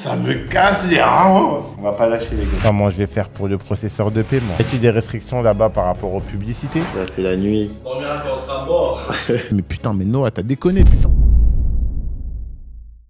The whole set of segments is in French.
Ça me casse les reins. On va pas lâcher les gars. Comment je vais faire pour le processeur de paiement? Y a-t-il des restrictions là-bas par rapport aux publicités? Là, c'est la nuit. Combien quand on sera mort? Mais putain, mais Noah, t'as déconné, putain.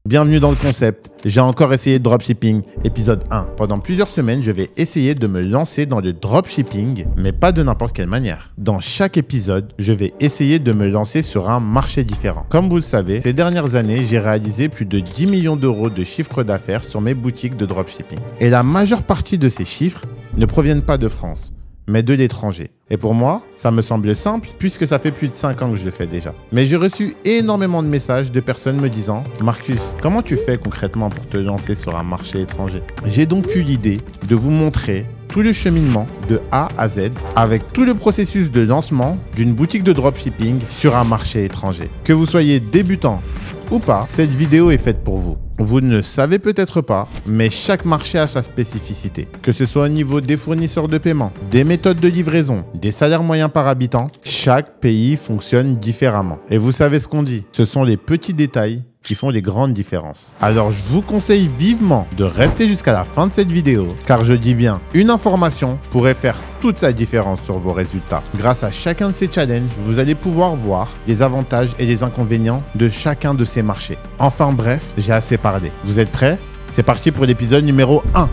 Bienvenue dans le concept. J'ai encore essayé de dropshipping, épisode 1. Pendant plusieurs semaines, je vais essayer de me lancer dans le dropshipping, mais pas de n'importe quelle manière. Dans chaque épisode, je vais essayer de me lancer sur un marché différent. Comme vous le savez, ces dernières années, j'ai réalisé plus de 10 millions d'euros de chiffre d'affaires sur mes boutiques de dropshipping. Et la majeure partie de ces chiffres ne proviennent pas de France, mais de l'étranger. Et pour moi, ça me semble simple puisque ça fait plus de 5 ans que je le fais déjà. Mais j'ai reçu énormément de messages de personnes me disant « Marcus, comment tu fais concrètement pour te lancer sur un marché étranger ?» J'ai donc eu l'idée de vous montrer tout le cheminement de A à Z avec tout le processus de lancement d'une boutique de dropshipping sur un marché étranger. Que vous soyez débutant ou pas, cette vidéo est faite pour vous. Vous ne le savez peut-être pas, mais chaque marché a sa spécificité. Que ce soit au niveau des fournisseurs de paiement, des méthodes de livraison, des salaires moyens par habitant, chaque pays fonctionne différemment. Et vous savez ce qu'on dit, ce sont les petits détails qui font les grandes différences. Alors je vous conseille vivement de rester jusqu'à la fin de cette vidéo, car je dis bien, une information pourrait faire toute la différence sur vos résultats. Grâce à chacun de ces challenges, vous allez pouvoir voir les avantages et les inconvénients de chacun de ces marchés. Enfin bref, j'ai assez parlé. Vous êtes prêts? C'est parti pour l'épisode numéro 1.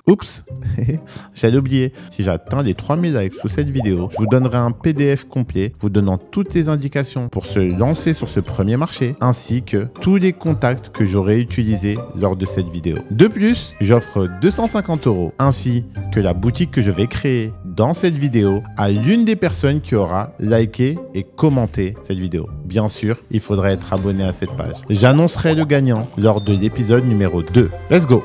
Oups, j'allais oublier. Si j'atteins les 3000 likes sous cette vidéo, je vous donnerai un PDF complet vous donnant toutes les indications pour se lancer sur ce premier marché, ainsi que tous les contacts que j'aurai utilisés lors de cette vidéo. De plus, j'offre 250 € ainsi que la boutique que je vais créer dans cette vidéo à l'une des personnes qui aura liké et commenté cette vidéo. Bien sûr, il faudra être abonné à cette page. J'annoncerai le gagnant lors de l'épisode numéro 2. Let's go!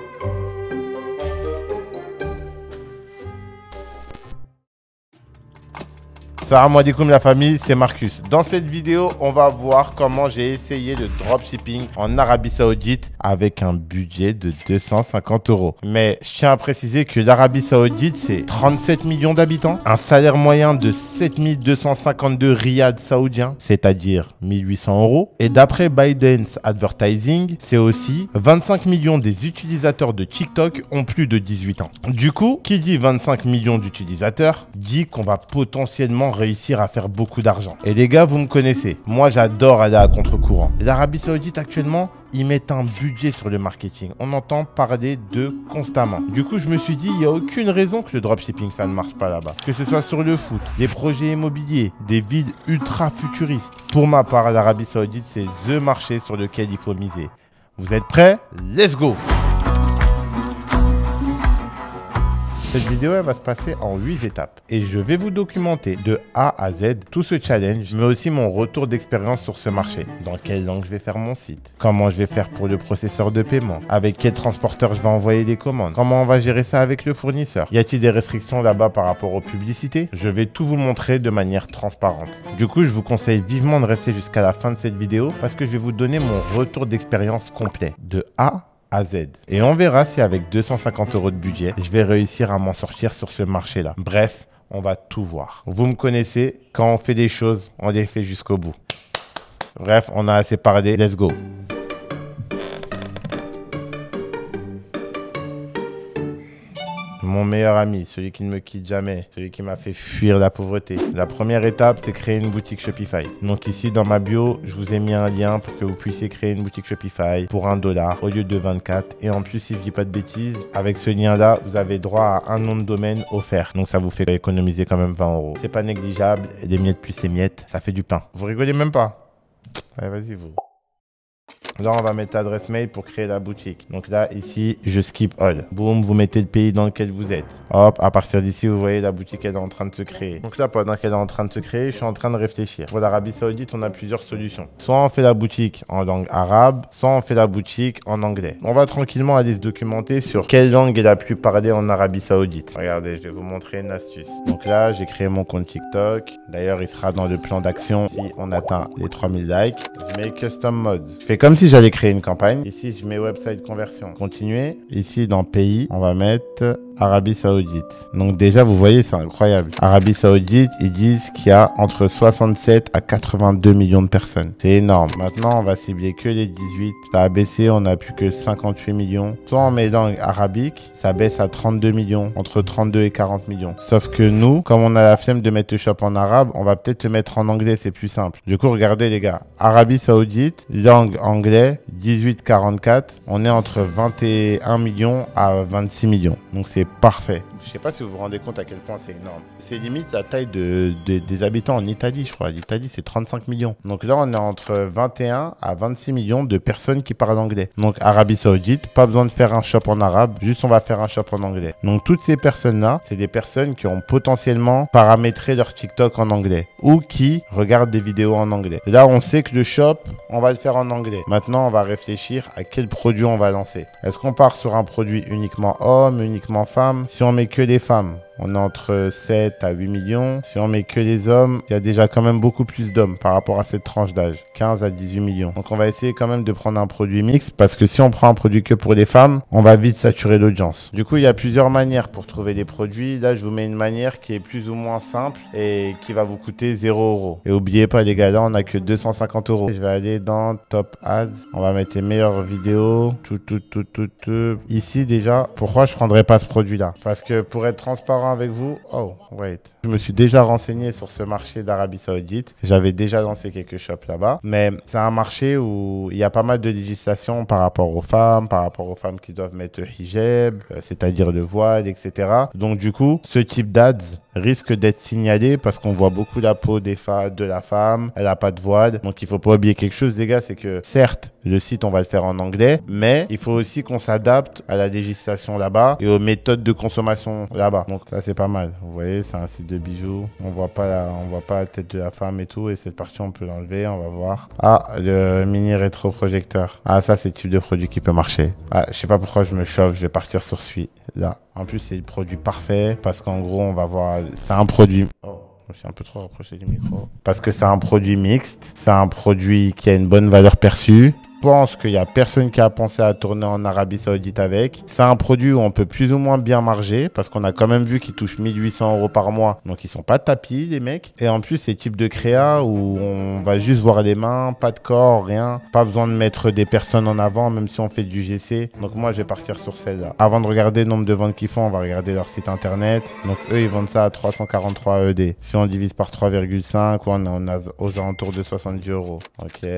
Salam alaikum la famille, c'est Marcus. Dans cette vidéo, on va voir comment j'ai essayé le dropshipping en Arabie Saoudite avec un budget de 250 €. Mais je tiens à préciser que l'Arabie Saoudite, c'est 37 millions d'habitants, un salaire moyen de 7252 riyad saoudiens, c'est-à-dire 1800 €. Et d'après Biden's Advertising, c'est aussi 25 millions des utilisateurs de TikTok ont plus de 18 ans. Du coup, qui dit 25 millions d'utilisateurs, dit qu'on va potentiellement réussir à faire beaucoup d'argent. Et les gars, vous me connaissez. Moi, j'adore aller à contre-courant. L'Arabie Saoudite, actuellement, ils mettent un budget sur le marketing. On entend parler d'eux constamment. Du coup, je me suis dit, il n'y a aucune raison que le dropshipping, ça ne marche pas là-bas. Que ce soit sur le foot, les projets immobiliers, des villes ultra futuristes. Pour ma part, l'Arabie Saoudite, c'est the marché sur lequel il faut miser. Vous êtes prêts? Let's go! Cette vidéo, elle va se passer en 8 étapes et je vais vous documenter de A à Z tout ce challenge, mais aussi mon retour d'expérience sur ce marché. Dans quelle langue je vais faire mon site, comment je vais faire pour le processeur de paiement, avec quel transporteur je vais envoyer des commandes, comment on va gérer ça avec le fournisseur. Y a-t-il des restrictions là-bas par rapport aux publicités? Je vais tout vous montrer de manière transparente. Du coup, je vous conseille vivement de rester jusqu'à la fin de cette vidéo parce que je vais vous donner mon retour d'expérience complet de A à Z. Et on verra si avec 250 € de budget, je vais réussir à m'en sortir sur ce marché-là. Bref, on va tout voir. Vous me connaissez, quand on fait des choses, on les fait jusqu'au bout. Bref, on a assez parlé, let's go. Mon meilleur ami, celui qui ne me quitte jamais, celui qui m'a fait fuir la pauvreté. La première étape, c'est créer une boutique Shopify. Donc ici, dans ma bio, je vous ai mis un lien pour que vous puissiez créer une boutique Shopify pour 1 $ au lieu de 24. Et en plus, si je dis pas de bêtises, avec ce lien-là, vous avez droit à un nom de domaine offert. Donc ça vous fait économiser quand même 20 €. C'est pas négligeable. Les miettes plus les miettes, ça fait du pain. Vous rigolez même pas? Allez, vas-y, vous. Là, on va mettre l'adresse mail pour créer la boutique. Donc là, ici, je skip all. Boum, vous mettez le pays dans lequel vous êtes. Hop, à partir d'ici, vous voyez la boutique, elle est en train de se créer. Donc là, pendant qu'elle est en train de se créer, je suis en train de réfléchir. Pour l'Arabie Saoudite, on a plusieurs solutions. Soit on fait la boutique en langue arabe, soit on fait la boutique en anglais. On va tranquillement aller se documenter sur quelle langue est la plus parlée en Arabie Saoudite. Regardez, je vais vous montrer une astuce. Donc là, j'ai créé mon compte TikTok. D'ailleurs, il sera dans le plan d'action si on atteint les 3000 likes. Je mets custom mode. Je fais comme si j'allais créer une campagne. Ici, je mets website conversion. Continuer. Ici, dans pays, on va mettre Arabie Saoudite. Donc déjà, vous voyez, c'est incroyable. Arabie Saoudite, ils disent qu'il y a entre 67 à 82 millions de personnes. C'est énorme. Maintenant, on va cibler que les 18. Ça a baissé, on n'a plus que 58 millions. Soit on met langue arabique, ça baisse à 32 millions, entre 32 et 40 millions. Sauf que nous, comme on a la flemme de mettre le shop en arabe, on va peut-être le mettre en anglais, c'est plus simple. Du coup, regardez les gars. Arabie Saoudite, langue anglais, 18-44. On est entre 21 millions à 26 millions. Donc c'est parfait. Je sais pas si vous vous rendez compte à quel point c'est énorme. C'est limite la taille des habitants en Italie, je crois. L'Italie, c'est 35 millions. Donc là, on est entre 21 à 26 millions de personnes qui parlent anglais. Donc Arabie Saoudite, pas besoin de faire un shop en arabe, juste on va faire un shop en anglais. Donc toutes ces personnes-là, c'est des personnes qui ont potentiellement paramétré leur TikTok en anglais ou qui regardent des vidéos en anglais. Et là, on sait que le shop, on va le faire en anglais. Maintenant, on va réfléchir à quel produit on va lancer. Est-ce qu'on part sur un produit uniquement homme, uniquement femme? Si on met que les femmes, on est entre 7 à 8 millions. Si on met que les hommes, il y a déjà quand même beaucoup plus d'hommes par rapport à cette tranche d'âge. 15 à 18 millions. Donc on va essayer quand même de prendre un produit mixte parce que si on prend un produit que pour les femmes, on va vite saturer l'audience. Du coup, il y a plusieurs manières pour trouver des produits. Là, je vous mets une manière qui est plus ou moins simple et qui va vous coûter 0 €. Et n'oubliez pas les gars, là, on n'a que 250 €. Je vais aller dans Top Ads. On va mettre les meilleures vidéos. Ici déjà, pourquoi je prendrais pas ce produit-là? Parce que pour être transparent avec vous, je me suis déjà renseigné sur ce marché d'Arabie Saoudite. J'avais déjà lancé quelques shops là-bas, mais c'est un marché où il y a pas mal de législation par rapport aux femmes qui doivent mettre le hijab, c'est-à-dire le voile, etc. Donc du coup, ce type d'ads risque d'être signalé parce qu'on voit beaucoup la peau de la femme, elle a pas de voile. Donc il faut pas oublier quelque chose les gars, c'est que certes, le site on va le faire en anglais, mais il faut aussi qu'on s'adapte à la législation là-bas et aux méthodes de consommation là-bas. Donc ça c'est pas mal. Vous voyez, c'est un site de bijoux. On voit pas la tête de la femme et tout. Et cette partie on peut l'enlever, on va voir. Ah, le mini rétroprojecteur. Ah, ça c'est le type de produit qui peut marcher. Ah, je sais pas pourquoi je me chauffe, je vais partir sur celui-là. En plus c'est le produit parfait parce qu'en gros on va voir, c'est un produit... Je me suis un peu trop rapproché du micro. Parce que c'est un produit mixte. C'est un produit qui a une bonne valeur perçue. Je pense qu'il n'y a personne qui a pensé à tourner en Arabie Saoudite avec. C'est un produit où on peut plus ou moins bien marger parce qu'on a quand même vu qu'ils touchent 1800 € par mois. Donc ils sont pas tapis les mecs. Et en plus c'est type de créa où on va juste voir les mains, pas de corps, rien. Pas besoin de mettre des personnes en avant même si on fait du GC. Donc moi je vais partir sur celle-là. Avant de regarder le nombre de ventes qu'ils font, on va regarder leur site internet. Donc eux ils vendent ça à 343 ED. Si on divise par 3,5, on a aux alentours de 70 €. Ok,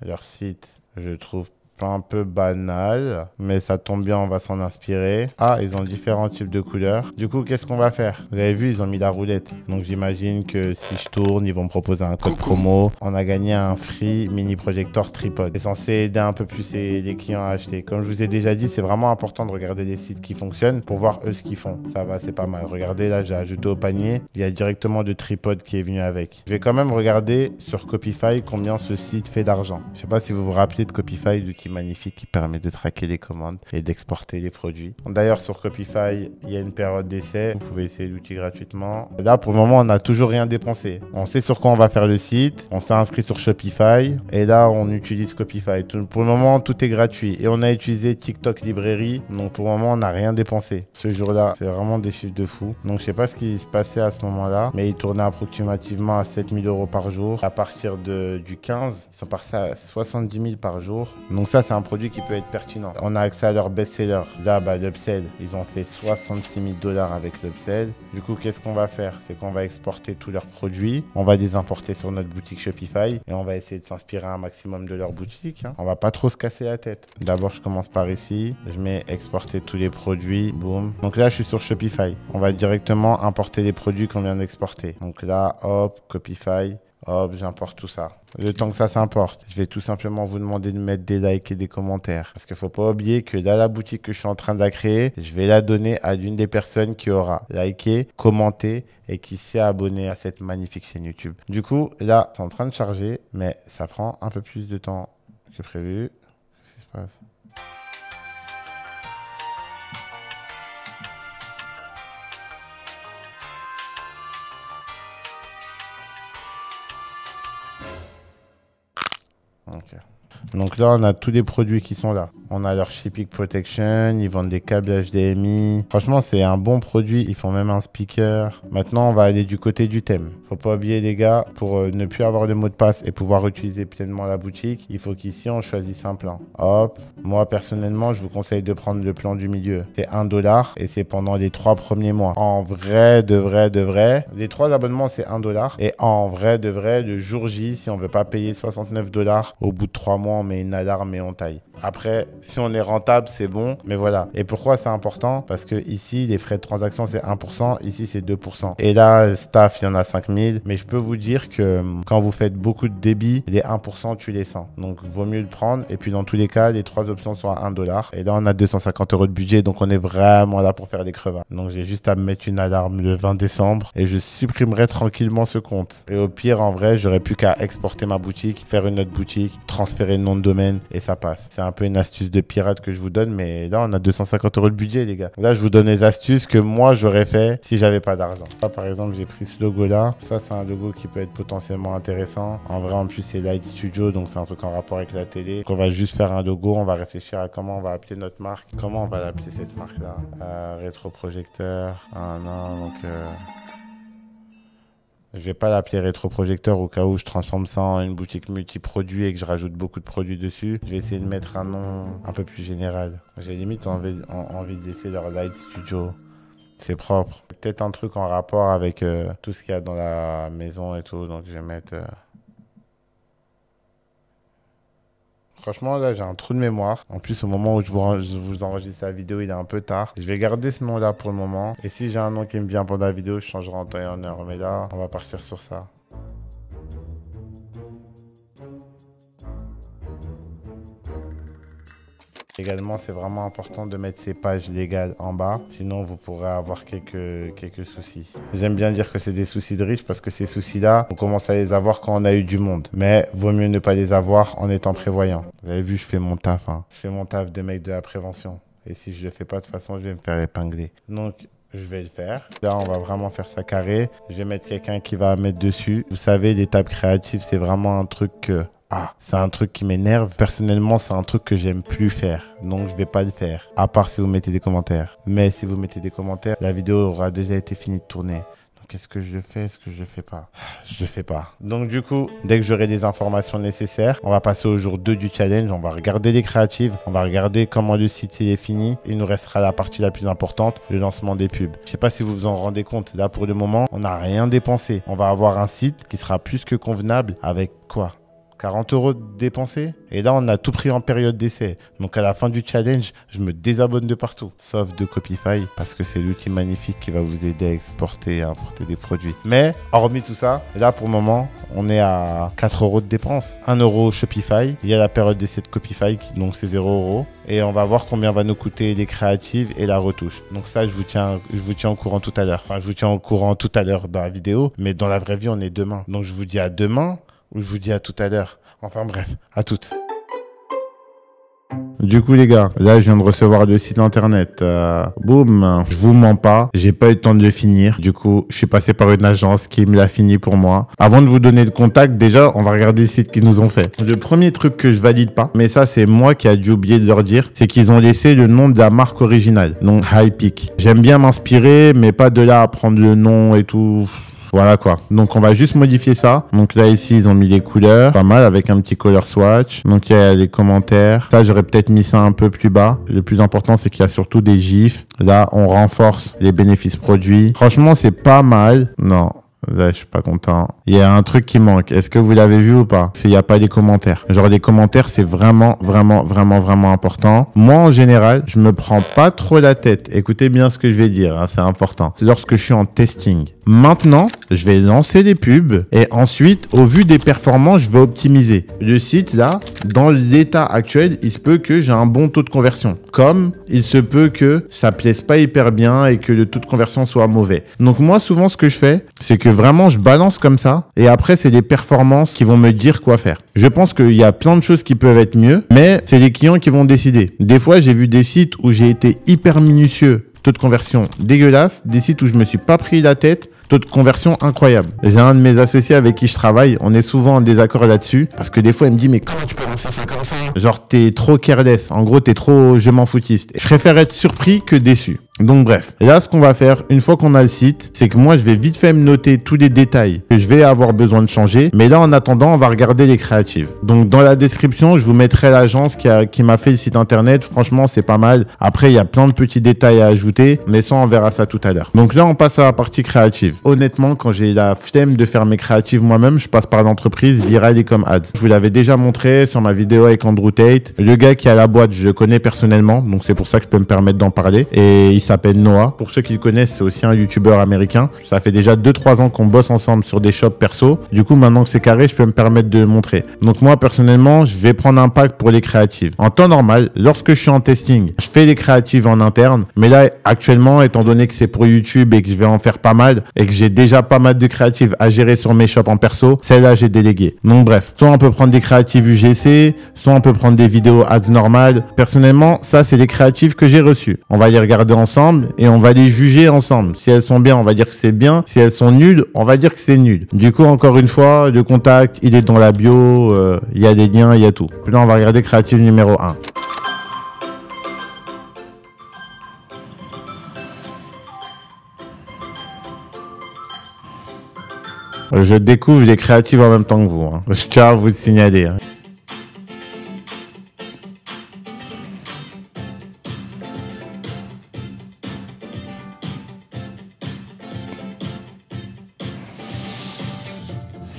leur site. Je trouve un peu banal, mais ça tombe bien, on va s'en inspirer. Ah, ils ont différents types de couleurs. Du coup, qu'est-ce qu'on va faire? Vous avez vu, ils ont mis la roulette. Donc j'imagine que si je tourne, ils vont me proposer un code promo. On a gagné un free mini projecteur tripod. C'est censé aider un peu plus les clients à acheter. Comme je vous ai déjà dit, c'est vraiment important de regarder des sites qui fonctionnent pour voir eux ce qu'ils font. Ça va, c'est pas mal. Regardez, là, j'ai ajouté au panier. Il y a directement de tripod qui est venu avec. Je vais quand même regarder sur Copify combien ce site fait d'argent. Je sais pas si vous vous rappelez de Copify, l'outil magnifique qui permet de traquer les commandes et d'exporter les produits. D'ailleurs, sur Copify, il y a une période d'essai. Vous pouvez essayer l'outil gratuitement. Là, pour le moment, on n'a toujours rien dépensé. On sait sur quoi on va faire le site. On s'est inscrit sur Shopify. Et là, on utilise Copify. Pour le moment, tout est gratuit. Et on a utilisé TikTok Librairie. Donc, pour le moment, on n'a rien dépensé. Ce jour-là, c'est vraiment des chiffres de fou. Donc, je sais pas ce qui se passait à ce moment-là. Mais il tournait approximativement à 7000 € par jour. À partir du 15, ils sont passés à 70 000 par jour. Donc, ça, c'est un produit qui peut être pertinent. On a accès à leur best-seller. Là, l'upsell, ils ont fait 66 000 $ avec l'upsell. Du coup, qu'est-ce qu'on va faire? C'est qu'on va exporter tous leurs produits. On va les importer sur notre boutique Shopify et on va essayer de s'inspirer un maximum de leur boutique. On va pas trop se casser la tête. D'abord, je commence par ici. Je mets exporter tous les produits. Boum. Donc là, je suis sur Shopify. On va directement importer les produits qu'on vient d'exporter. Donc là, hop, Copify. Hop, j'importe tout ça. Le temps que ça s'importe, je vais tout simplement vous demander de mettre des likes et des commentaires. Parce qu'il ne faut pas oublier que là, la boutique que je suis en train de la créer, je vais la donner à l'une des personnes qui aura liké, commenté et qui s'est abonné à cette magnifique chaîne YouTube. Du coup, là, c'est en train de charger, mais ça prend un peu plus de temps que prévu. Qu'est-ce qui se passe ? Ok. Donc là, on a tous les produits qui sont là. On a leur shipping protection, ils vendent des câbles HDMI. Franchement, c'est un bon produit. Ils font même un speaker. Maintenant, on va aller du côté du thème. Faut pas oublier, les gars, pour ne plus avoir de mot de passe et pouvoir utiliser pleinement la boutique, il faut qu'ici, on choisisse un plan. Hop. Moi, personnellement, je vous conseille de prendre le plan du milieu. C'est 1 $ et c'est pendant les 3 premiers mois. En vrai, de vrai, les 3 abonnements, c'est 1 $. Et en vrai, de vrai, le jour J, si on veut pas payer 69 $, au bout de 3 mois, on met une alarme et on taille. Après, si on est rentable, c'est bon. Mais voilà. Et pourquoi c'est important? Parce que ici, les frais de transaction, c'est 1%. Ici, c'est 2%. Et là, staff, il y en a 5000. Mais je peux vous dire que quand vous faites beaucoup de débit, les 1%, tu les sens. Donc, vaut mieux le prendre. Et puis, dans tous les cas, les 3 options sont à 1 $. Et là, on a 250 € de budget. Donc, on est vraiment là pour faire des crevards. Donc, j'ai juste à me mettre une alarme le 20 décembre. Et je supprimerai tranquillement ce compte. Et au pire, en vrai, j'aurais plus qu'à exporter ma boutique, faire une autre boutique, transférer le nom de domaine. Et ça passe. C'est un peu une astuce de pirate que je vous donne, mais là on a 250 € de budget, les gars. Là je vous donne les astuces que moi j'aurais fait si j'avais pas d'argent. Là par exemple j'ai pris ce logo là, ça c'est un logo qui peut être potentiellement intéressant. En vrai en plus c'est Light Studio, donc c'est un truc en rapport avec la télé. Donc, on va juste faire un logo, on va réfléchir à comment on va appeler notre marque. Comment on va l'appeler cette marque là, rétroprojecteur. Donc je vais pas l'appeler rétroprojecteur au cas où je transforme ça en une boutique multi-produits et que je rajoute beaucoup de produits dessus. Je vais essayer de mettre un nom un peu plus général. J'ai limite envie de laisser leur Light Studio. C'est propre. Peut-être un truc en rapport avec tout ce qu'il y a dans la maison et tout. Donc je vais mettre... Franchement, là, j'ai un trou de mémoire. En plus, au moment où je vous enregistre la vidéo, il est un peu tard. Je vais garder ce nom-là pour le moment. Et si j'ai un nom qui me vient pendant la vidéo, je changerai en temps et en heure. Mais là, on va partir sur ça. Également, c'est vraiment important de mettre ces pages légales en bas. Sinon, vous pourrez avoir quelques soucis. J'aime bien dire que c'est des soucis de riches parce que ces soucis-là, on commence à les avoir quand on a eu du monde. Mais vaut mieux ne pas les avoir en étant prévoyant. Vous avez vu, je fais mon taf. Hein. Je fais mon taf de mec de la prévention. Et si je le fais pas, de toute façon, je vais me faire épingler. Donc, je vais le faire. Là, on va vraiment faire ça carré. Je vais mettre quelqu'un qui va mettre dessus. Vous savez, l'étape créative, c'est vraiment un truc que... c'est un truc qui m'énerve. Personnellement, c'est un truc que j'aime plus faire. Donc, je vais pas le faire. À part si vous mettez des commentaires. Mais si vous mettez des commentaires, la vidéo aura déjà été finie de tourner. Donc, est-ce que je le fais? Est-ce que je le fais pas? Je le fais pas. Donc, du coup, dès que j'aurai des informations nécessaires, on va passer au jour 2 du challenge. On va regarder les créatives. On va regarder comment le site est fini. Il nous restera la partie la plus importante, le lancement des pubs. Je sais pas si vous vous en rendez compte. Là, pour le moment, on n'a rien dépensé. On va avoir un site qui sera plus que convenable avec quoi? 40 € dépensés. Et là, on a tout pris en période d'essai. Donc, à la fin du challenge, je me désabonne de partout. Sauf de Copify, parce que c'est l'outil magnifique qui va vous aider à exporter et à importer des produits. Mais, hormis tout ça, là, pour le moment, on est à 4 € de dépenses. 1 € Shopify. Il y a la période d'essai de Copify, donc c'est 0 €. Et on va voir combien va nous coûter les créatives et la retouche. Donc ça, je vous tiens au courant tout à l'heure. Enfin, je vous tiens au courant tout à l'heure dans la vidéo. Mais dans la vraie vie, on est demain. Donc, je vous dis à demain. Ou je vous dis à tout à l'heure. Enfin bref, à toutes. Du coup les gars, là je viens de recevoir le site internet. Boum, je vous mens pas, j'ai pas eu le temps de le finir. Du coup, je suis passé par une agence qui me l'a fini pour moi. Avant de vous donner le contact, déjà, on va regarder le site qu'ils nous ont fait. Le premier truc que je valide pas, mais ça c'est moi qui a dû oublier de leur dire, c'est qu'ils ont laissé le nom de la marque originale, donc Hypeak. J'aime bien m'inspirer, mais pas de là à prendre le nom et tout. Voilà quoi. Donc on va juste modifier ça. Donc là ici ils ont mis les couleurs, pas mal avec un petit color swatch. Donc il y a les commentaires. Ça j'aurais peut-être mis ça un peu plus bas. Le plus important c'est qu'il y a surtout des gifs. Là on renforce les bénéfices produits. Franchement c'est pas mal. Non. Là, je suis pas content. Il y a un truc qui manque. Est-ce que vous l'avez vu ou pas? C'est il y a pas les commentaires. Genre les commentaires, c'est vraiment important. Moi, en général, je me prends pas trop la tête. Écoutez bien ce que je vais dire, hein, c'est important. C'est lorsque je suis en testing. Maintenant, je vais lancer les pubs et ensuite, au vu des performances, je vais optimiser. Le site, là, dans l'état actuel, il se peut que j'ai un bon taux de conversion. Comme il se peut que ça plaise pas hyper bien et que le taux de conversion soit mauvais. Donc moi, souvent, ce que je fais, c'est que vraiment je balance comme ça et après c'est les performances qui vont me dire quoi faire. Je pense qu'il y a plein de choses qui peuvent être mieux, mais c'est les clients qui vont décider. Des fois j'ai vu des sites où j'ai été hyper minutieux, taux de conversion dégueulasse, des sites où je me suis pas pris la tête Taux de conversion incroyable. J'ai un de mes associés avec qui je travaille, on est souvent en désaccord là-dessus, parce que des fois il me dit mais comment tu peux lancer ça comme ça? Genre t'es trop careless, en gros t'es trop je m'en foutiste. Je préfère être surpris que déçu. Donc bref, là ce qu'on va faire une fois qu'on a le site, c'est que moi je vais vite fait me noter tous les détails que je vais avoir besoin de changer. Mais là en attendant, on va regarder les créatives. Donc dans la description, je vous mettrai l'agence qui m'a fait le site internet. Franchement, c'est pas mal. Après, il y a plein de petits détails à ajouter, mais ça on verra ça tout à l'heure. Donc là, on passe à la partie créative. Honnêtement, quand j'ai la flemme de faire mes créatives moi-même, je passe par l'entreprise Viral Ecom Ads. Je vous l'avais déjà montré sur ma vidéo avec Andrew Tate. Le gars qui a la boîte, je le connais personnellement, donc c'est pour ça que je peux me permettre d'en parler. Et il s'appelle Noah. Pour ceux qui le connaissent, c'est aussi un youtubeur américain. Ça fait déjà 2-3 ans qu'on bosse ensemble sur des shops perso. Du coup, maintenant que c'est carré, je peux me permettre de le montrer. Donc moi, personnellement, je vais prendre un pack pour les créatives. En temps normal, lorsque je suis en testing, je fais les créatives en interne. Mais là, actuellement, étant donné que c'est pour YouTube et que je vais en faire pas mal et que j'ai déjà pas mal de créatives à gérer sur mes shops en perso, celle-là, j'ai délégué. Donc bref, soit on peut prendre des créatives UGC, soit on peut prendre des vidéos ads normales. Personnellement, ça, c'est les créatives que j'ai reçues. On va les regarder ensemble et on va les juger ensemble. Si elles sont bien, on va dire que c'est bien. Si elles sont nulles, on va dire que c'est nul. Du coup, encore une fois, le contact, il est dans la bio, il y a des liens, il y a tout. Puis là, on va regarder créative numéro 1. Je découvre les créatives en même temps que vous. Hein. Je tiens à vous le signaler. Hein.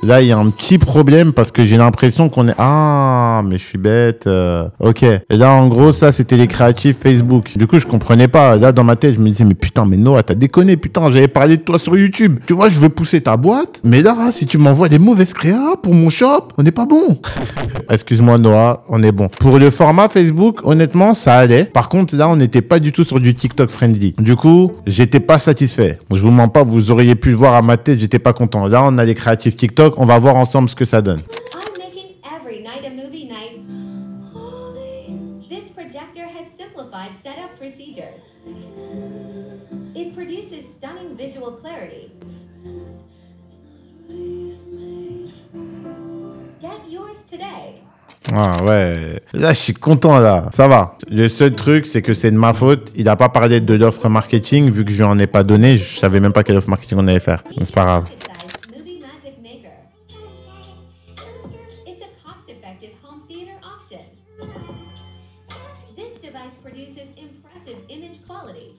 Là, il y a un petit problème parce que j'ai l'impression qu'on est... Ah, mais je suis bête. Ok. Et là, en gros, ça, c'était les créatifs Facebook. Du coup, je comprenais pas. Là, dans ma tête, je me disais, mais putain, mais Noah, t'as déconné, putain, j'avais parlé de toi sur YouTube. Tu vois, je veux pousser ta boîte. Mais là, si tu m'envoies des mauvaises créas pour mon shop, on n'est pas bon. Excuse-moi, Noah, on est bon. Pour le format Facebook, honnêtement, ça allait. Par contre, là, on n'était pas du tout sur du TikTok friendly. Du coup, j'étais pas satisfait. Je vous mens pas, vous auriez pu le voir à ma tête, j'étais pas content. Là, on a les créatifs TikTok. On va voir ensemble ce que ça donne. I'm making every night a movie night. This projector has simplified setup procedures. It produces stunning visual clarity. Get yours today. Ah ouais, là je suis content là, ça va. Le seul truc c'est que c'est de ma faute, il a pas parlé de l'offre marketing vu que je lui en ai pas donné, je savais même pas quelle offre marketing on allait faire. Mais c'est pas grave. Movie Magic Maker. It's a cost-effective home theater option. This device produces impressive image quality.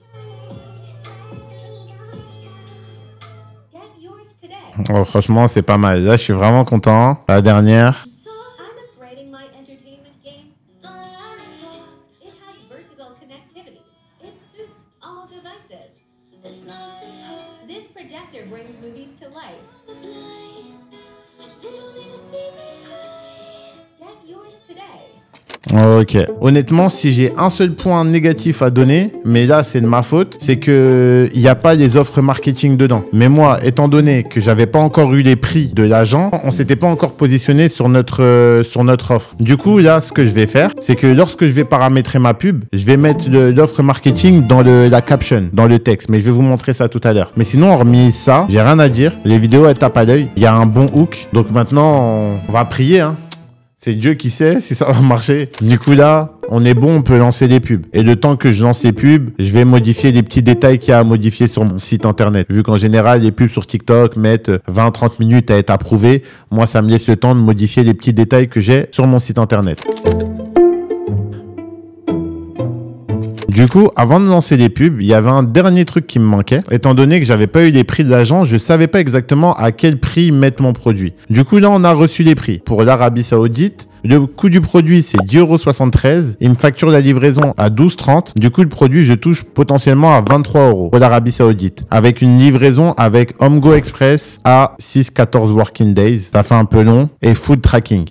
Get yours today. Oh, franchement c'est pas mal, là je suis vraiment content. La dernière. I'm upgrading my entertainment game. It has versatile connectivity. It suits all devices. This projector brings movies to life. Get yours today. Ok. Honnêtement, si j'ai un seul point négatif à donner, mais là c'est de ma faute, c'est que il n'y a pas les offres marketing dedans. Mais moi, étant donné que j'avais pas encore eu les prix de l'agent, on s'était pas encore positionné sur notre offre. Du coup, là, ce que je vais faire, c'est que lorsque je vais paramétrer ma pub, je vais mettre l'offre marketing dans la caption, dans le texte. Mais je vais vous montrer ça tout à l'heure. Mais sinon, hormis ça, j'ai rien à dire. Les vidéos, elles tapent à l'œil. Il y a un bon hook. Donc maintenant, on va prier, hein. C'est Dieu qui sait si ça va marcher. Du coup là, on est bon, on peut lancer des pubs. Et le temps que je lance les pubs, je vais modifier les petits détails qu'il y a à modifier sur mon site internet. Vu qu'en général, les pubs sur TikTok mettent 20-30 minutes à être approuvées, moi ça me laisse le temps de modifier les petits détails que j'ai sur mon site internet. Du coup, avant de lancer les pubs, il y avait un dernier truc qui me manquait. Étant donné que j'avais pas eu les prix de l'agent, je savais pas exactement à quel prix mettre mon produit. Du coup, là, on a reçu les prix. Pour l'Arabie Saoudite, le coût du produit, c'est 10,73 €. Il me facture la livraison à 12,30 €. Du coup, le produit, je touche potentiellement à 23 € pour l'Arabie Saoudite. Avec une livraison avec HomeGo Express à 6-14 working days. Ça fait un peu long. Et food tracking.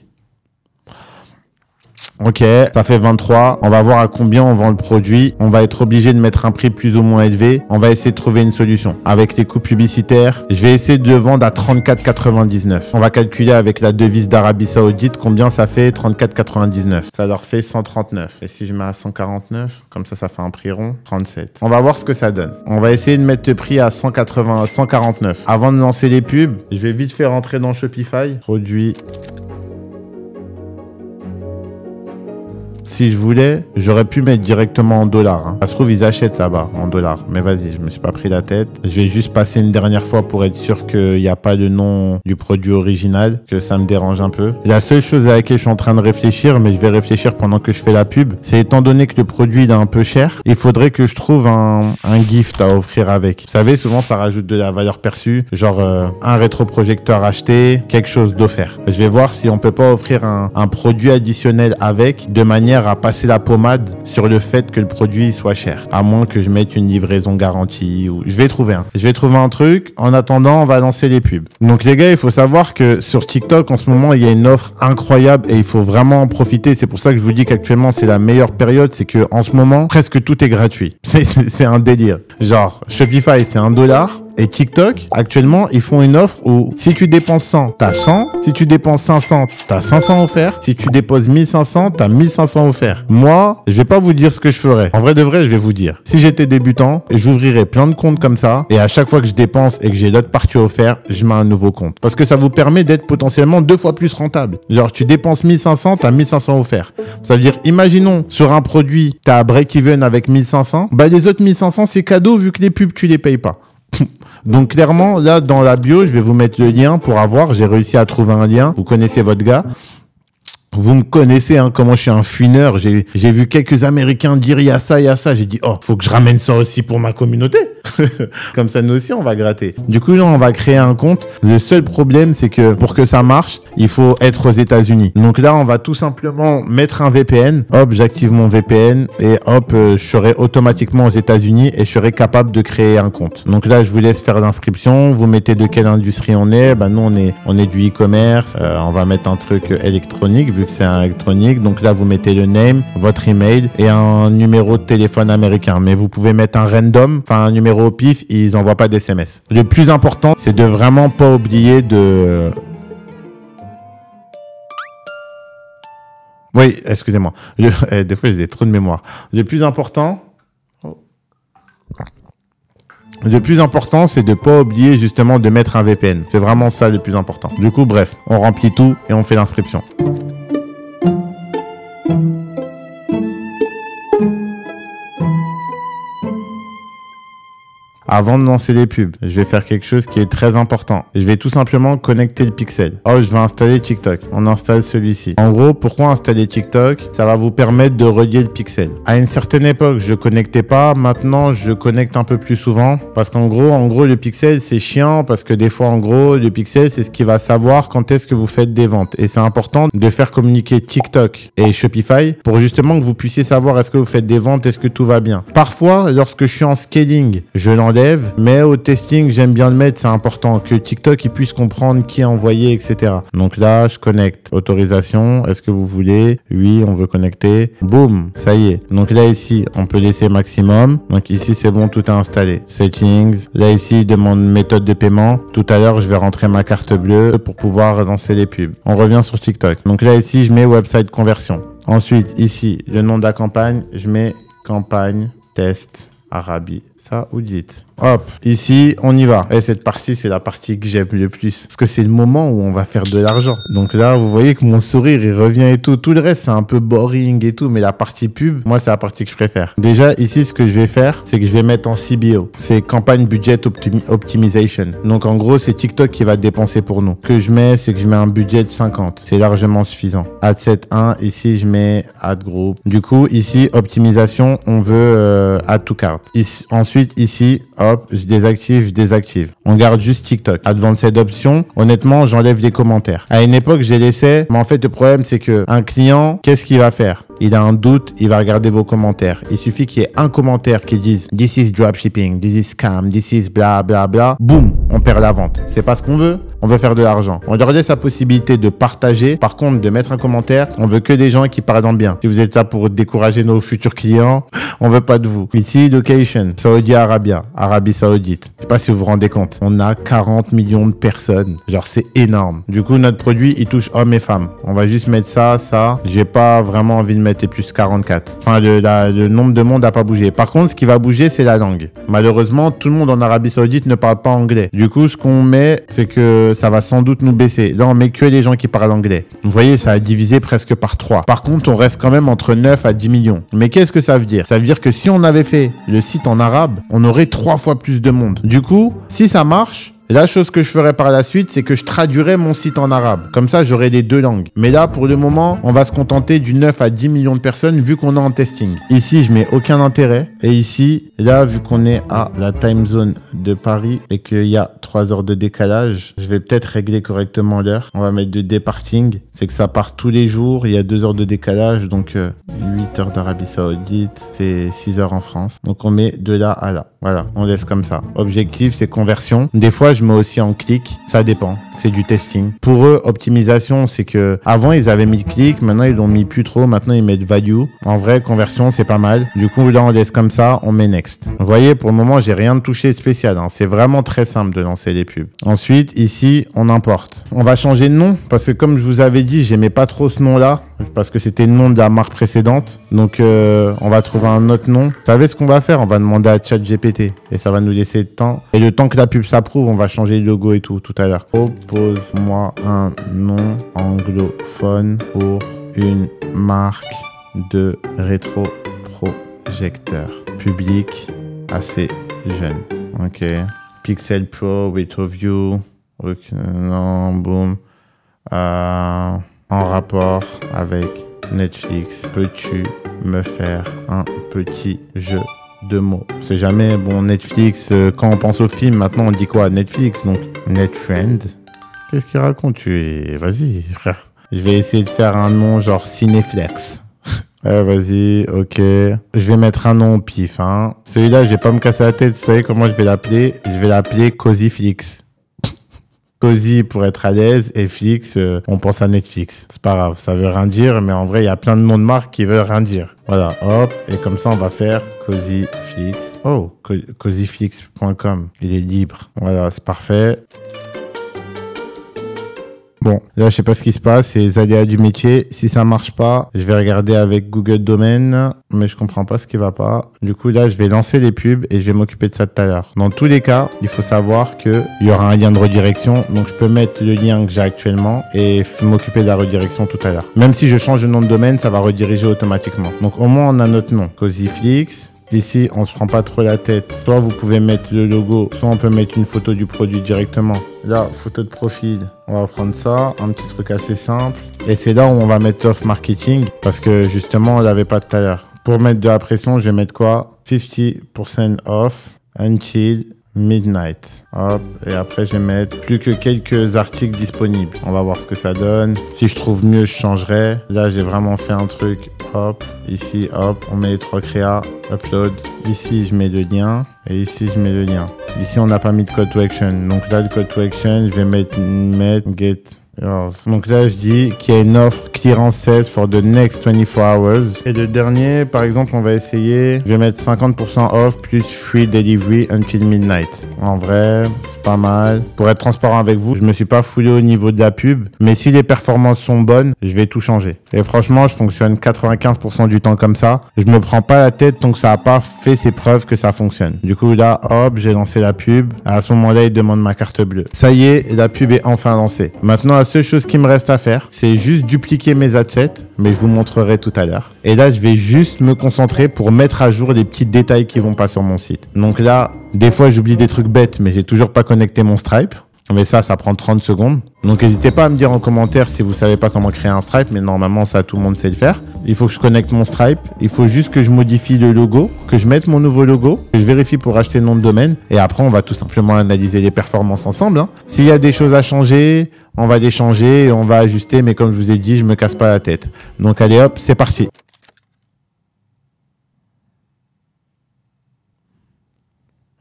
Ok, ça fait 23. On va voir à combien on vend le produit. On va être obligé de mettre un prix plus ou moins élevé. On va essayer de trouver une solution. Avec les coûts publicitaires, je vais essayer de le vendre à 34,99. On va calculer avec la devise d'Arabie Saoudite combien ça fait 34,99. Ça leur fait 139. Et si je mets à 149, comme ça fait un prix rond, 37. On va voir ce que ça donne. On va essayer de mettre le prix à 149. Avant de lancer les pubs, je vais vite faire rentrer dans Shopify. Produit. Si je voulais, j'aurais pu mettre directement en dollars. Hein. Ça se trouve, ils achètent là-bas en dollars. Mais vas-y, je me suis pas pris la tête. Je vais juste passer une dernière fois pour être sûr qu'il n'y a pas le nom du produit original, que ça me dérange un peu. La seule chose à laquelle je suis en train de réfléchir, mais je vais réfléchir pendant que je fais la pub, c'est étant donné que le produit il est un peu cher, il faudrait que je trouve un gift à offrir avec. Vous savez, souvent ça rajoute de la valeur perçue, genre un rétroprojecteur acheté, quelque chose d'offert. Je vais voir si on peut pas offrir un produit additionnel avec, de manière à passer la pommade sur le fait que le produit soit cher. À moins que je mette une livraison garantie ou je vais trouver un truc. En attendant, on va lancer les pubs. Donc les gars, il faut savoir que sur TikTok en ce moment, il y a une offre incroyable et il faut vraiment en profiter. C'est pour ça que je vous dis qu'actuellement c'est la meilleure période, c'est que en ce moment, presque tout est gratuit. C'est un délire. Genre Shopify, c'est $1 et TikTok, actuellement, ils font une offre où si tu dépenses 100, t'as 100. Si tu dépenses 500, t'as 500 offerts. Si tu déposes 1500, t'as 1500 offerts. Moi, je vais pas vous dire ce que je ferais. En vrai de vrai, je vais vous dire. Si j'étais débutant, j'ouvrirais plein de comptes comme ça et à chaque fois que je dépense et que j'ai l'autre partie offerte, je mets un nouveau compte. Parce que ça vous permet d'être potentiellement 2 fois plus rentable. Genre, tu dépenses 1500, t'as 1500 offerts. Ça veut dire, imaginons, sur un produit, t'as break-even avec 1500, bah les autres 1500, c'est cadeau vu que les pubs, tu les payes pas. Donc clairement, là, dans la bio, je vais vous mettre le lien pour avoir. J'ai réussi à trouver un lien. Vous connaissez votre gars. Vous me connaissez, hein, comment je suis un fouineur. J'ai vu quelques Américains dire il y a ça, il y a ça. J'ai dit, oh, faut que je ramène ça aussi pour ma communauté. Comme ça, nous aussi, on va gratter. Du coup, là, on va créer un compte. Le seul problème, c'est que pour que ça marche, il faut être aux États-Unis. Donc là, on va tout simplement mettre un VPN. Hop, j'active mon VPN et hop, je serai automatiquement aux États-Unis et je serai capable de créer un compte. Donc là, je vous laisse faire l'inscription. Vous mettez de quelle industrie on est. Ben, nous, on est du e-commerce. On va mettre un truc électronique vu que c'est un électronique. Donc là, vous mettez le name, votre email et un numéro de téléphone américain. Mais vous pouvez mettre un random, enfin un numéro au pif, ils n'envoient pas d'SMS. Le plus important, c'est de vraiment pas oublier de... Oui, excusez-moi. Des fois, j'ai des trous de mémoire. Le plus important, c'est de pas oublier justement de mettre un VPN. C'est vraiment ça le plus important. Du coup, bref, on remplit tout et on fait l'inscription. Avant de lancer les pubs, je vais faire quelque chose qui est très important. Je vais tout simplement connecter le pixel. Oh, je vais installer TikTok. On installe celui-ci. En gros, pourquoi installer TikTok? Ça va vous permettre de relier le pixel. À une certaine époque, je connectais pas. Maintenant, je connecte un peu plus souvent. Parce qu'en gros, le pixel, c'est chiant. Parce que des fois, en gros, le pixel, c'est ce qui va savoir quand est-ce que vous faites des ventes. Et c'est important de faire communiquer TikTok et Shopify pour justement que vous puissiez savoir est-ce que vous faites des ventes, est-ce que tout va bien. Parfois, lorsque je suis en scaling, je l'enlève. Mais au testing, j'aime bien le mettre, c'est important que TikTok il puisse comprendre qui a envoyé, etc. Donc là, je connecte. Autorisation, est-ce que vous voulez? Oui, on veut connecter. Boum, ça y est. Donc là, ici, on peut laisser maximum. Donc ici, c'est bon, tout est installé. Settings. Là, ici, il demande méthode de paiement. Tout à l'heure, je vais rentrer ma carte bleue pour pouvoir lancer les pubs. On revient sur TikTok. Donc là, ici, je mets website conversion. Ensuite, ici, le nom de la campagne, je mets campagne test Arabie Saoudite. Hop, ici, on y va. Et cette partie, c'est la partie que j'aime le plus. Parce que c'est le moment où on va faire de l'argent. Donc là, vous voyez que mon sourire, il revient et tout. Tout le reste, c'est un peu boring et tout. Mais la partie pub, moi, c'est la partie que je préfère. Déjà, ici, ce que je vais faire, c'est que je vais mettre en CBO. C'est Campaign Budget Optimization. Donc, en gros, c'est TikTok qui va dépenser pour nous. Ce que je mets, c'est que je mets un budget de 50. C'est largement suffisant. Ad set 1. Ici, je mets Ad Group. Du coup, ici, optimisation, on veut Add to Cart. Ensuite, ici, hop, je désactive. On garde juste TikTok. Advanced Options, honnêtement, j'enlève les commentaires. À une époque, je les laissais, mais en fait, le problème, c'est que un client, qu'est-ce qu'il va faire? il a un doute, il va regarder vos commentaires. Il suffit qu'il y ait un commentaire qui dise « This is dropshipping, this is scam, this is bla bla bla ». Boum, on perd la vente. C'est pas ce qu'on veut. On veut faire de l'argent. On leur laisse la possibilité de partager. Par contre, de mettre un commentaire, on veut que des gens qui parlent en bien. Si vous êtes là pour décourager nos futurs clients, on veut pas de vous. Ici, location, Saudi Arabia, Arabie Saoudite. Je sais pas si vous vous rendez compte. On a 40 millions de personnes. Genre, c'est énorme. Du coup, notre produit, il touche hommes et femmes. On va juste mettre ça. J'ai pas vraiment envie de mettre plus 44. Enfin, le nombre de monde n'a pas bougé. Par contre, ce qui va bouger, c'est la langue. Malheureusement, tout le monde en Arabie Saoudite ne parle pas anglais. Du coup, ce qu'on met, c'est que ça va sans doute nous baisser. Là, on met que les gens qui parlent anglais. Vous voyez, ça a divisé presque par 3. Par contre, on reste quand même entre 9 à 10 millions. Mais qu'est-ce que ça veut dire? Ça veut dire que si on avait fait le site en arabe, on aurait 3 fois plus de monde. Du coup, si ça marche, la chose que je ferai par la suite, c'est que je traduirai mon site en arabe. Comme ça, j'aurai les 2 langues. Mais là, pour le moment, on va se contenter du 9 à 10 millions de personnes vu qu'on est en testing. Ici, je mets aucun intérêt. Et ici, là, vu qu'on est à la time zone de Paris et qu'il y a 3 heures de décalage, je vais peut-être régler correctement l'heure. On va mettre de departing. C'est que ça part tous les jours. Il y a 2 heures de décalage. Donc, 8 heures d'Arabie Saoudite. C'est 6 heures en France. Donc, on met de là à là. Voilà, on laisse comme ça. Objectif, c'est conversion. Des fois, je mets aussi en clic. Ça dépend. C'est du testing. Pour eux, optimisation, c'est que avant, ils avaient mis clic. Maintenant, ils l'ont mis plus trop. Maintenant, ils mettent value. En vrai, conversion, c'est pas mal. Du coup, là, on laisse comme ça. On met next. Vous voyez, pour le moment, j'ai rien de touché spécial. Hein. C'est vraiment très simple de lancer les pubs. Ensuite, ici, on importe. On va changer de nom parce que comme je vous avais dit, j'aimais pas trop ce nom-là parce que c'était le nom de la marque précédente. Donc, on va trouver un autre nom. Vous savez ce qu'on va faire? On va demander à ChatGPT et ça va nous laisser le temps. Et le temps que la pub s'approuve, on va changer le logo et tout à l'heure. Propose-moi un nom anglophone pour une marque de rétroprojecteur. Public assez jeune. Ok. Pixel Pro, Retoview. Okay. Non, boum. En rapport avec Netflix, peux-tu me faire un petit jeu de mots? C'est jamais bon. Netflix, quand on pense au film, maintenant on dit quoi? Netflix, donc Netfriend. Qu'est-ce qu'il raconte? Vas-y, frère. Je vais essayer de faire un nom genre Cinéflex. Ouais, vas-y, ok. Je vais mettre un nom au pif, hein. Celui-là, je vais pas me casser la tête. Vous savez comment je vais l'appeler? Je vais l'appeler Cozyflix. Cozy pour être à l'aise et Flix, on pense à Netflix. C'est pas grave, ça veut rien dire, mais en vrai, il y a plein de noms de marques qui veulent rien dire. Voilà, hop, et comme ça, on va faire Cozyflix. Oh, cozyflix.com, il est libre. Voilà, c'est parfait. Bon, là, je sais pas ce qui se passe, c'est les aléas du métier. Si ça marche pas, je vais regarder avec Google Domain, mais je comprends pas ce qui va pas. Du coup, là, je vais lancer les pubs et je vais m'occuper de ça tout à l'heure. Dans tous les cas, il faut savoir que il y aura un lien de redirection, donc je peux mettre le lien que j'ai actuellement et m'occuper de la redirection tout à l'heure. Même si je change de nom de domaine, ça va rediriger automatiquement. Donc, au moins, on a notre nom. Cozyflix. Ici, on se prend pas trop la tête. Soit vous pouvez mettre le logo, soit on peut mettre une photo du produit directement. Là, photo de profil. On va prendre ça, un petit truc assez simple. Et c'est là où on va mettre l'off marketing parce que justement, on l'avait pas tout à l'heure. Pour mettre de la pression, je vais mettre quoi? 50% off until midnight. Hop, et après je vais mettre plus que quelques articles disponibles. On va voir ce que ça donne. Si je trouve mieux, je changerai. Là, j'ai vraiment fait un truc. Hop, ici, hop, on met les 3 créas. Upload. Ici, je mets le lien. Et ici, je mets le lien. Ici, on n'a pas mis de call to action. Donc là, le call to action, je vais mettre get. Alors, donc là, je dis qu'il y a une offre clearance sales for the next 24 hours. Et le dernier, par exemple, on va essayer, je vais mettre 50% off plus free delivery until midnight. En vrai, c'est pas mal. Pour être transparent avec vous, je me suis pas foulé au niveau de la pub, mais si les performances sont bonnes, je vais tout changer. Et franchement, je fonctionne 95% du temps comme ça. Je me prends pas la tête tant que ça a pas fait ses preuves que ça fonctionne. Du coup, là, hop, j'ai lancé la pub. À ce moment-là, il demande ma carte bleue. Ça y est, la pub est enfin lancée. Maintenant, la seule chose qui me reste à faire, c'est juste dupliquer mes adsets, mais je vous montrerai tout à l'heure. Et là, je vais juste me concentrer pour mettre à jour les petits détails qui vont pas sur mon site. Donc là, des fois, j'oublie des trucs bêtes, mais j'ai toujours pas connecté mon Stripe. Mais ça prend 30 secondes. Donc n'hésitez pas à me dire en commentaire si vous savez pas comment créer un Stripe, mais normalement ça tout le monde sait le faire. Il faut que je connecte mon Stripe, il faut juste que je modifie le logo, que je mette mon nouveau logo, que je vérifie pour acheter le nom de domaine, et après on va tout simplement analyser les performances ensemble. S'il y a des choses à changer, on va les changer et on va ajuster, mais comme je vous ai dit, je me casse pas la tête. Donc allez hop, c'est parti.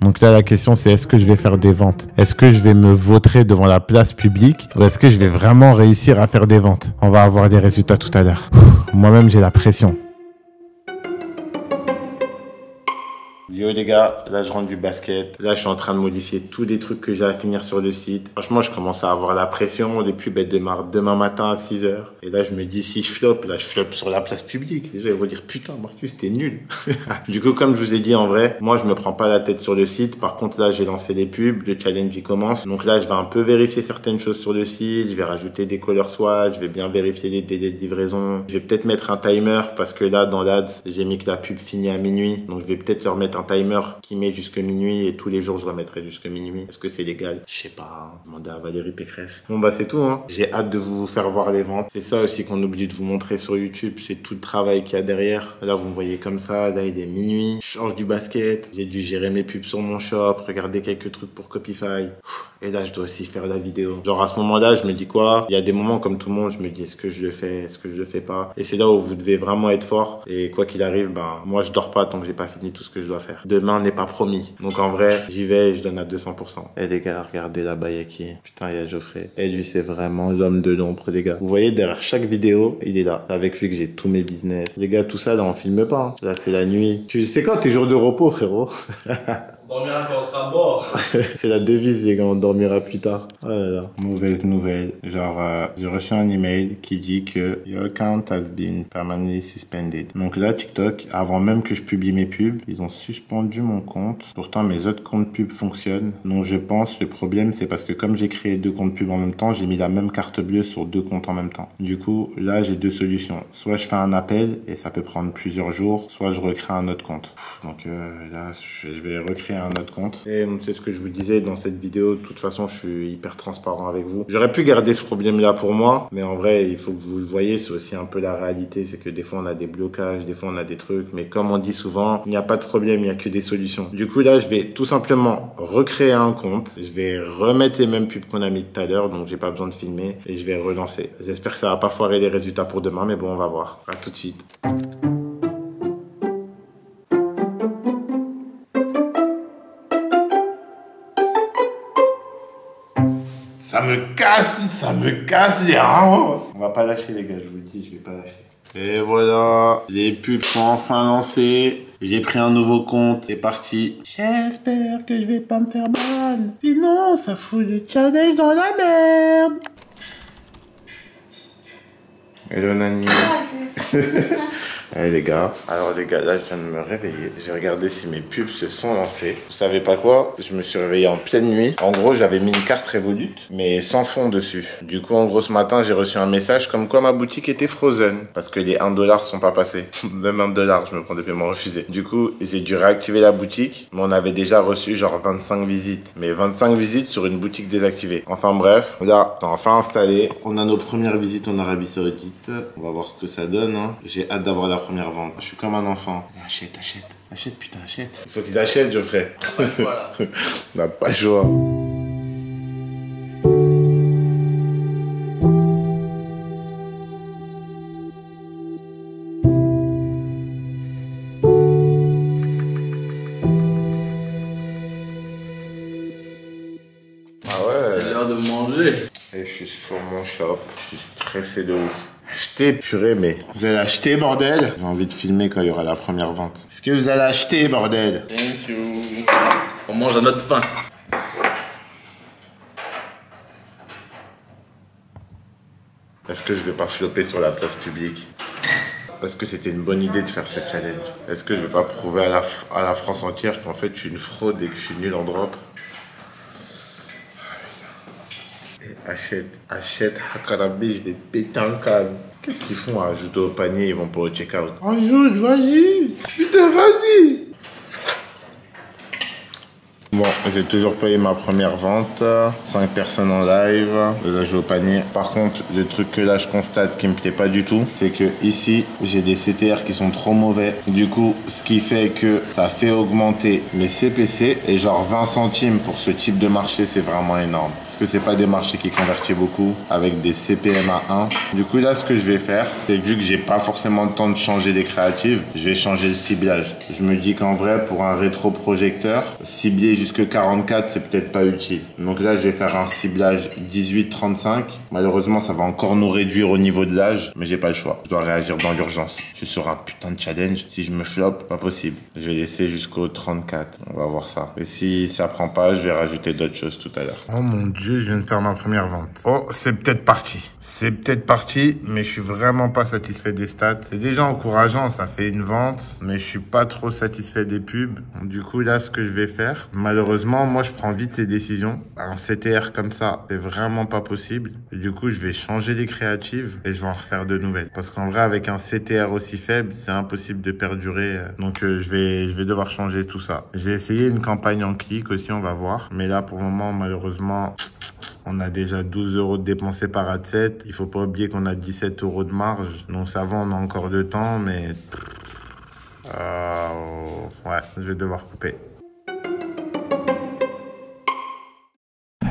Donc là, la question, c'est est-ce que je vais faire des ventes? Est-ce que je vais me vautrer devant la place publique? Ou est-ce que je vais vraiment réussir à faire des ventes? On va avoir des résultats tout à l'heure. Moi-même, j'ai la pression. Yo les gars, là je rentre du basket, là je suis en train de modifier tous les trucs que j'ai à finir sur le site. Franchement je commence à avoir la pression, les pubs elles démarrent demain matin à 6 h. Et là je me dis si je floppe, là je floppe sur la place publique. Déjà ils vont dire putain Marcus t'es nul. Du coup comme je vous ai dit en vrai, moi je me prends pas la tête sur le site. Par contre là j'ai lancé les pubs, le challenge il commence. Donc là je vais un peu vérifier certaines choses sur le site, je vais rajouter des color swatch, je vais bien vérifier les délais de livraison. Je vais peut-être mettre un timer parce que là dans l'ADS j'ai mis que la pub finit à minuit. Donc je vais peut-être leur mettre un timer qui met jusque minuit et tous les jours je remettrai jusque minuit. Est-ce que c'est légal? Je sais pas, hein. Demandez à Valérie Pécresse. Bon bah c'est tout hein. J'ai hâte de vous faire voir les ventes. C'est ça aussi qu'on oublie de vous montrer sur YouTube, c'est tout le travail qu'il y a derrière. Là vous me voyez comme ça, là il est minuit, je change du basket, j'ai dû gérer mes pubs sur mon shop, regarder quelques trucs pour Copify. Et là je dois aussi faire la vidéo. Genre à ce moment-là je me dis quoi? Il y a des moments comme tout le monde, je me dis est-ce que je le fais, est-ce que je le fais pas? Et c'est là où vous devez vraiment être fort. Et quoi qu'il arrive, ben moi je dors pas tant que j'ai pas fini tout ce que je dois faire. Demain n'est pas promis. Donc en vrai, j'y vais et je donne à 200%. Et les gars, regardez là-bas, il y a qui? Putain, il y a Geoffrey. Et lui, c'est vraiment l'homme de l'ombre, les gars. Vous voyez, derrière chaque vidéo, il est là. C'est avec lui que j'ai tous mes business. Les gars, tout ça, là, on filme pas. Hein. Là, c'est la nuit. Tu sais quand tes jours de repos, frérot? On dormira quand on sera mort. C'est la devise, les gars, on dormira plus tard. Oh là là. Mauvaise nouvelle. Genre, j'ai reçu un email qui dit que your account has been permanently suspended. Donc là, TikTok, avant même que je publie mes pubs, ils ont suspendu mon compte. Pourtant, mes autres comptes pubs fonctionnent. Donc je pense le problème, c'est parce que comme j'ai créé 2 comptes pubs en même temps, j'ai mis la même carte bleue sur 2 comptes en même temps. Du coup, là, j'ai 2 solutions. Soit je fais un appel et ça peut prendre plusieurs jours, soit je recrée un autre compte. Donc là, je vais recréer un autre compte. Et c'est ce que je vous disais dans cette vidéo. De toute façon, je suis hyper transparent avec vous. J'aurais pu garder ce problème-là pour moi, mais en vrai, il faut que vous le voyez, c'est aussi un peu la réalité. C'est que des fois, on a des blocages, des fois, on a des trucs. Mais comme on dit souvent, il n'y a pas de problème, il n'y a que des solutions. Du coup, là, je vais tout simplement recréer un compte. Je vais remettre les mêmes pubs qu'on a mis tout à l'heure, donc j'ai pas besoin de filmer. Et je vais relancer. J'espère que ça va pas foirer les résultats pour demain, mais bon, on va voir. À tout de suite. Ça me casse les reins. On va pas lâcher les gars, je vous le dis, je vais pas lâcher. Et voilà, les pubs sont enfin lancées. J'ai pris un nouveau compte, c'est parti. J'espère que je vais pas me faire ban. Sinon, ça fout le challenge dans la merde. Hello Nani. Allez les gars, alors les gars, là je viens de me réveiller. J'ai regardé si mes pubs se sont lancées. Vous savez pas quoi? Je me suis réveillé en pleine nuit. En gros, j'avais mis une carte Revolut, mais sans fond dessus. Du coup, en gros, ce matin, j'ai reçu un message comme quoi ma boutique était frozen. Parce que les 1$ sont pas passés. Même 1$, je me prends des paiements refusés. Du coup, j'ai dû réactiver la boutique, mais on avait déjà reçu genre 25 visites. Mais 25 visites sur une boutique désactivée. Enfin bref, là, c'est enfin installé. On a nos premières visites en Arabie Saoudite. On va voir ce que ça donne. Hein. J'ai hâte d'avoir la première vente. Je suis comme un enfant. Achète, achète. Achète, putain, achète. Il faut qu'ils achètent, Geoffrey. Voilà. On n'a pas le choix. Ah ouais. C'est l'heure de manger. Et je suis sur mon shop. Je suis stressé de ouf. Acheter, purée, mais vous allez acheter, bordel? J'ai envie de filmer quand il y aura la première vente. Est-ce que vous allez acheter, bordel? Thank you. On mange à notre faim. Est-ce que je vais pas flopper sur la place publique? Est-ce que c'était une bonne idée de faire ce challenge? Est-ce que je vais pas prouver à la France entière qu'en fait je suis une fraude et que je suis nul en drop? Achète, Hakarabi, je vais péter un câble. Qu'est-ce qu'ils font à ajouter au panier? Ils vont pas au check-out. Ajoute, vas-y! Putain, vas-y! Bon, j'ai toujours payé ma première vente. 5 personnes en live. Là, je vais au panier. Par contre, le truc que là, je constate qui me plaît pas du tout, c'est que ici, j'ai des CTR qui sont trop mauvais. Du coup, ce qui fait que ça fait augmenter mes CPC. Et genre 20 centimes pour ce type de marché, c'est vraiment énorme. Parce que c'est pas des marchés qui convertissent beaucoup avec des CPM à 1. Du coup, là, ce que je vais faire, c'est vu que j'ai pas forcément le temps de changer les créatives, je vais changer le ciblage. Je me dis qu'en vrai, pour un rétroprojecteur, cibler jusque 44, c'est peut-être pas utile. Donc là, je vais faire un ciblage 18-35. Malheureusement, ça va encore nous réduire au niveau de l'âge, mais j'ai pas le choix. Je dois réagir dans l'urgence. Je suis sur un putain de challenge. Si je me floppe, pas possible. Je vais laisser jusqu'au 34. On va voir ça. Et si ça prend pas, je vais rajouter d'autres choses tout à l'heure. Oh mon Dieu, je viens de faire ma première vente. Oh, c'est peut-être parti. C'est peut-être parti, mais je suis vraiment pas satisfait des stats. C'est déjà encourageant, ça fait une vente, mais je suis pas trop satisfait des pubs. Du coup, là, ce que je vais faire, malheureusement, moi, je prends vite les décisions. Un CTR comme ça, c'est vraiment pas possible. Et du coup, je vais changer les créatives et je vais en refaire de nouvelles. Parce qu'en vrai, avec un CTR aussi faible, c'est impossible de perdurer. Donc, je vais devoir changer tout ça. J'ai essayé une campagne en clic aussi, on va voir. Mais là, pour le moment, malheureusement, on a déjà 12 € de dépensés par ad-set. Il faut pas oublier qu'on a 17 € de marge. Donc ça va, on a encore de temps, mais... ouais, je vais devoir couper.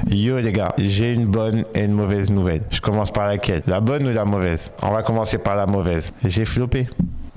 Yo les gars, j'ai une bonne et une mauvaise nouvelle. Je commence par laquelle? La bonne ou la mauvaise? On va commencer par la mauvaise. J'ai floppé.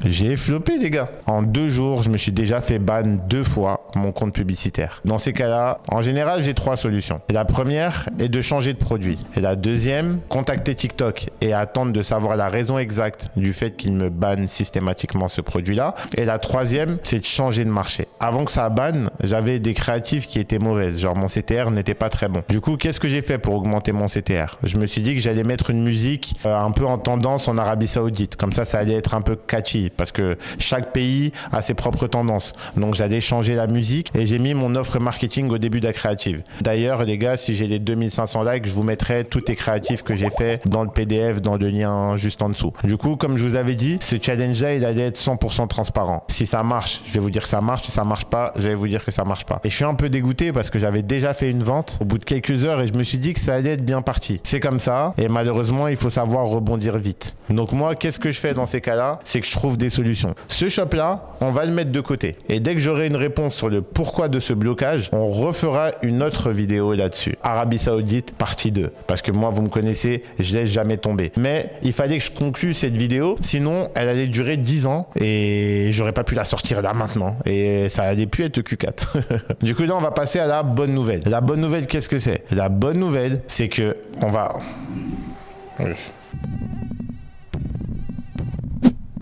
J'ai floppé les gars. En 2 jours, je me suis déjà fait ban 2 fois mon compte publicitaire. Dans ces cas-là, en général, j'ai 3 solutions. La première est de changer de produit. Et la deuxième, contacter TikTok et attendre de savoir la raison exacte du fait qu'il me banne systématiquement ce produit-là. Et la troisième, c'est de changer de marché. Avant que ça banne, j'avais des créatives qui étaient mauvaises. Genre mon CTR n'était pas très bon. Du coup, qu'est-ce que j'ai fait pour augmenter mon CTR? Je me suis dit que j'allais mettre une musique un peu en tendance en Arabie Saoudite. Comme ça allait être un peu catchy. Parce que chaque pays a ses propres tendances. Donc j'allais changer la musique et j'ai mis mon offre marketing au début de la créative. D'ailleurs les gars, si j'ai les 2500 likes, je vous mettrai toutes les créatives que j'ai fait dans le PDF, dans le lien juste en dessous. Du coup, comme je vous avais dit, ce challenge-là, il allait être 100% transparent. Si ça marche, je vais vous dire que ça marche. Si ça marche pas, je vais vous dire que ça marche pas. Et je suis un peu dégoûté parce que j'avais déjà fait une vente au bout de quelques heures et je me suis dit que ça allait être bien parti. C'est comme ça et malheureusement, il faut savoir rebondir vite. Donc moi, qu'est-ce que je fais dans ces cas-là? C'est que je trouve des solutions. Ce shop-là, on va le mettre de côté. Et dès que j'aurai une réponse sur le pourquoi de ce blocage, on refera une autre vidéo là-dessus. Arabie Saoudite, partie 2. Parce que moi, vous me connaissez, je laisse jamais tomber. Mais il fallait que je conclue cette vidéo, sinon elle allait durer 10 ans et j'aurais pas pu la sortir là maintenant. Et ça allait plus être Q4. Du coup, là, on va passer à la bonne nouvelle. La bonne nouvelle, qu'est-ce que c'est? La bonne nouvelle, c'est que on va...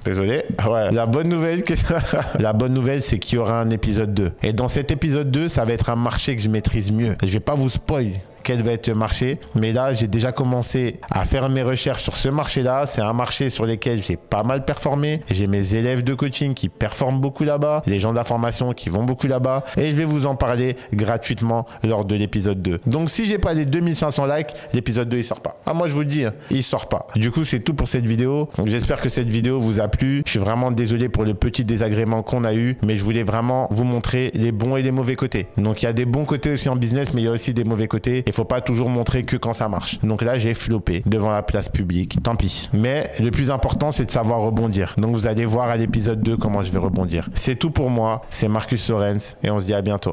Désolé. Ouais. La bonne nouvelle, c'est qu'il y aura un épisode 2. Et dans cet épisode 2, ça va être un marché que je maîtrise mieux. Je vais pas vous spoil quel va être le marché, mais là j'ai déjà commencé à faire mes recherches sur ce marché-là. C'est un marché sur lequel j'ai pas mal performé. J'ai mes élèves de coaching qui performent beaucoup là-bas, les gens de la formation qui vont beaucoup là-bas, et je vais vous en parler gratuitement lors de l'épisode 2. Donc si j'ai pas les 2500 likes, l'épisode 2 il sort pas. Ah, moi je vous le dis, il sort pas. Du coup, c'est tout pour cette vidéo. Donc j'espère que cette vidéo vous a plu. Je suis vraiment désolé pour le petit désagrément qu'on a eu, mais je voulais vraiment vous montrer les bons et les mauvais côtés. Donc il y a des bons côtés aussi en business, mais il y a aussi des mauvais côtés. Il faut pas toujours montrer que quand ça marche. Donc là, j'ai floppé devant la place publique. Tant pis. Mais le plus important, c'est de savoir rebondir. Donc vous allez voir à l'épisode 2 comment je vais rebondir. C'est tout pour moi. C'est Marcus Lorenz et on se dit à bientôt.